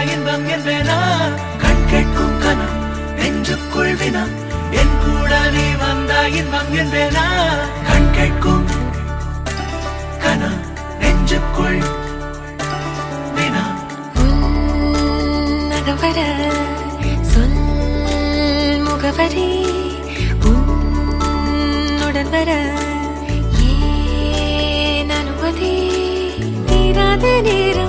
இன்பம் என்பேனா கண் கேட்கும் கனம் நெஞ்சுக்குள் வினம் என் கூட நீ வந்தா இன்பம் என்பேனா கண் கேட்கும் கனம் நெஞ்சுக்குள் வினம் நகவர சொல் முகவரி உன்னுடன் வர ஏன் அனுமதி தீராத நேரம்